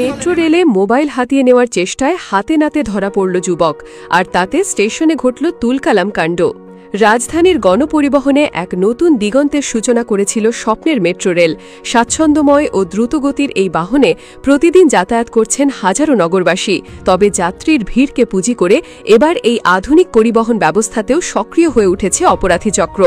Metro রেলে mobile হাতিয়ে নেওয়ার চেষ্টায় হাতে নাতে ধরা পড়ল যুবক, আর তাতে স্টেশনে ঘটল তুলকালাম কাণ্ড। রাজধানীর গণপরিবহনে এক নতুন দিগন্তের সূচনা করেছিল স্বপ্নের মেট্রো রেল। স্বাচ্ছন্দ্যময় ও দ্রুতগতির এই বাহনে প্রতিদিন যাতায়াত করছেন হাজারো নগরবাসী। তবে যাত্রীর ভিড়কে পুঁজি করে এবার এই আধুনিক পরিবহন ব্যবস্থাতেও সক্রিয় হয়ে উঠেছে অপরাধী চক্র।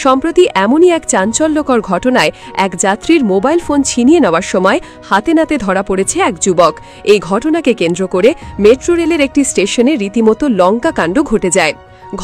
সম্প্রতি এমনই এক চাঞ্চল্যকর ঘটনায় এক যাত্রীর মোবাইল ফোন ছিনিয়ে নেওয়ার সময় হাতে নাতে ধরা পড়েছে এক যুবক। এই ঘটনাকে কেন্দ্র করে মেট্রো রেলের একটি স্টেশনে রীতিমতো লঙ্কা কাণ্ড ঘটে যায়।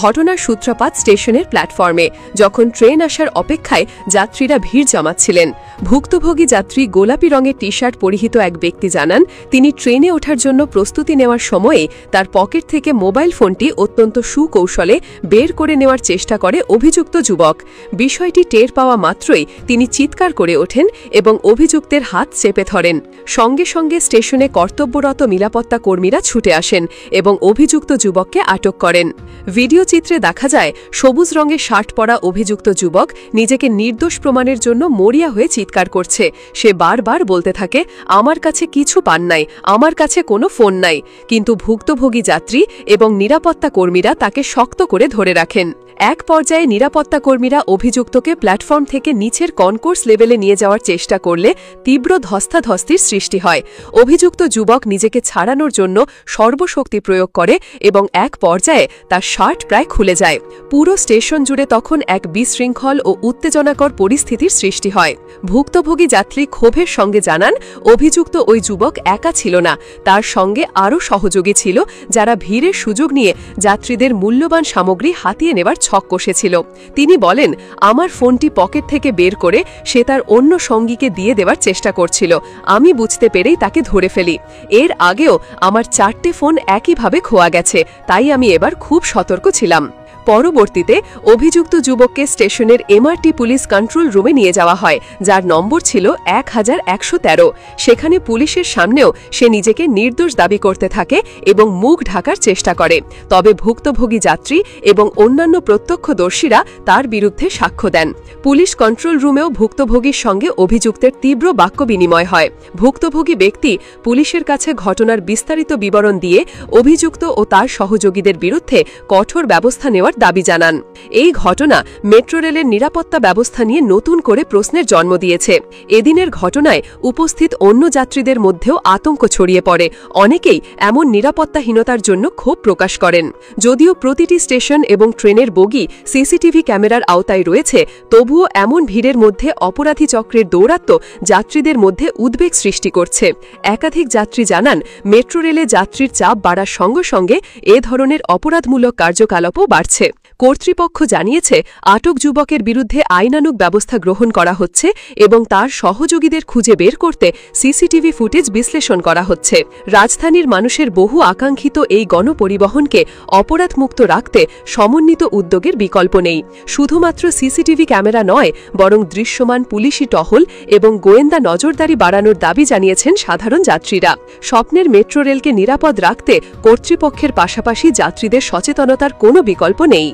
ঘটনার সূত্রপাত স্টেশনের প্ল্যাটফর্মে, যখন ট্রেন আসার অপেক্ষায় যাত্রীরা ভিড় জমাচ্ছিলেন। ভুক্তভোগী যাত্রী গোলাপি রঙের টি শার্ট পরিহিত এক ব্যক্তি জানান, তিনি ট্রেনে ওঠার জন্য প্রস্তুতি নেওয়ার সময়ে তার পকেট থেকে মোবাইল ফোনটি অত্যন্ত সুকৌশলে বের করে নেওয়ার চেষ্টা করে অভিযুক্ত যুবক। বিষয়টি টের পাওয়া মাত্রই তিনি চিৎকার করে ওঠেন এবং অভিযুক্তের হাত চেপে ধরেন। সঙ্গে সঙ্গে স্টেশনে কর্তব্যরত নিরাপত্তা কর্মীরা ছুটে আসেন এবং অভিযুক্ত যুবককে আটক করেন। ভিডিও চিত্রে দেখা যায়, সবুজ রঙের শার্ট পরা অভিযুক্ত যুবক নিজেকে নির্দোষ প্রমাণের জন্য মরিয়া হয়ে চিৎকার করছে। সে বারবার বলতে থাকে, আমার কাছে কিছু পান নাই, আমার কাছে কোনো ফোন নাই। কিন্তু ভুক্তভোগী যাত্রী এবং নিরাপত্তা কর্মীরা তাকে শক্ত করে ধরে রাখেন। এক পর্যায়ে নিরাপত্তা কর্মীরা অভিযুক্তকে প্ল্যাটফর্ম থেকে নিচের কনকোর্স লেভেলে নিয়ে যাওয়ার চেষ্টা করলে তীব্র ধস্তাধস্তির সৃষ্টি হয়। অভিযুক্ত যুবক নিজেকে ছাড়ানোর জন্য সর্বশক্তি প্রয়োগ করে এবং এক পর্যায়ে তার শার্ট প্রায় খুলে যায়। পুরো স্টেশন জুড়ে তখন এক বিশৃঙ্খল ও উত্তেজনাকর পরিস্থিতির সৃষ্টি হয়। ভুক্তভোগী যাত্রী ক্ষোভের সঙ্গে জানান, অভিযুক্ত ওই যুবক একা ছিল না, তার সঙ্গে আরও সহযোগী ছিল, যারা ভিড়ের সুযোগ নিয়ে যাত্রীদের মূল্যবান সামগ্রী হাতিয়ে নেবার ছক কষেছিল। তিনি বলেন, আমার ফোনটি পকেট থেকে বের করে সে তার অন্য সঙ্গীকে দিয়ে দেওয়ার চেষ্টা করছিল। আমি বুঝতে পেরেই তাকে ধরে ফেলি। এর আগেও আমার 4টে ফোন একইভাবে খোয়া গেছে, তাই আমি এবার খুব সতর্ক ছিলাম। পরবর্তীতে অভিযুক্ত যুবককে স্টেশনের এমআরটি পুলিশ কন্ট্রোল রুমে নিয়ে যাওয়া হয়, যার নম্বর ছিল 1113। সেখানে পুলিশের সামনেও সে নিজেকে নির্দোষ দাবি করতে থাকে এবং মুখ ঢাকার চেষ্টা করে। তবে ভুক্তভোগী যাত্রী এবং অন্যান্য প্রত্যক্ষদর্শীরা তার বিরুদ্ধে সাক্ষ্য দেন। পুলিশ কন্ট্রোল রুমেও ভুক্তভোগীর সঙ্গে অভিযুক্তের তীব্র বাক্য বিনিময় হয়। ভুক্তভোগী ব্যক্তি পুলিশের কাছে ঘটনার বিস্তারিত বিবরণ দিয়ে অভিযুক্ত ও তার সহযোগীদের বিরুদ্ধে কঠোর ব্যবস্থা নেওয়ার দাবি জানান। এই ঘটনা মেট্রো রেলের নিরাপত্তা ব্যবস্থা নিয়ে নতুন করে প্রশ্নের জন্ম দিয়েছে। এদিনের ঘটনায় উপস্থিত অন্য যাত্রীদের মধ্যেও আতঙ্ক ছড়িয়ে পড়ে। অনেকেই এমন নিরাপত্তাহীনতার জন্য ক্ষোভ প্রকাশ করেন। যদিও প্রতিটি স্টেশন এবং ট্রেনের বগি সিসিটিভি ক্যামেরার আওতায় রয়েছে, তবুও এমন ভিড়ের মধ্যে অপরাধী চক্রের দৌরাত্ম্য যাত্রীদের মধ্যে উদ্বেগ সৃষ্টি করছে। একাধিক যাত্রী জানান, মেট্রো রেলে যাত্রীর চাপ বাড়ার সঙ্গে সঙ্গে এ ধরনের অপরাধমূলক কার্যকলাপও বাড়ছে। কর্তৃপক্ষ জানিয়েছে, আটক যুবকের বিরুদ্ধে আইনানুগ ব্যবস্থা গ্রহণ করা হচ্ছে এবং তার সহযোগীদের খুঁজে বের করতে সিসিটিভি ফুটেজ বিশ্লেষণ করা হচ্ছে। রাজধানীর মানুষের বহু আকাঙ্ক্ষিত এই গণপরিবহনকে অপরাধমুক্ত রাখতে সমন্বিত উদ্যোগের বিকল্প নেই। শুধুমাত্র সিসিটিভি ক্যামেরা নয়, বরং দৃশ্যমান পুলিশি টহল এবং গোয়েন্দা নজরদারি বাড়ানোর দাবি জানিয়েছেন সাধারণ যাত্রীরা। স্বপ্নের মেট্রো রেলকে নিরাপদ রাখতে কর্তৃপক্ষের পাশাপাশি যাত্রীদের সচেতনতার কোনো বিকল্প নেই।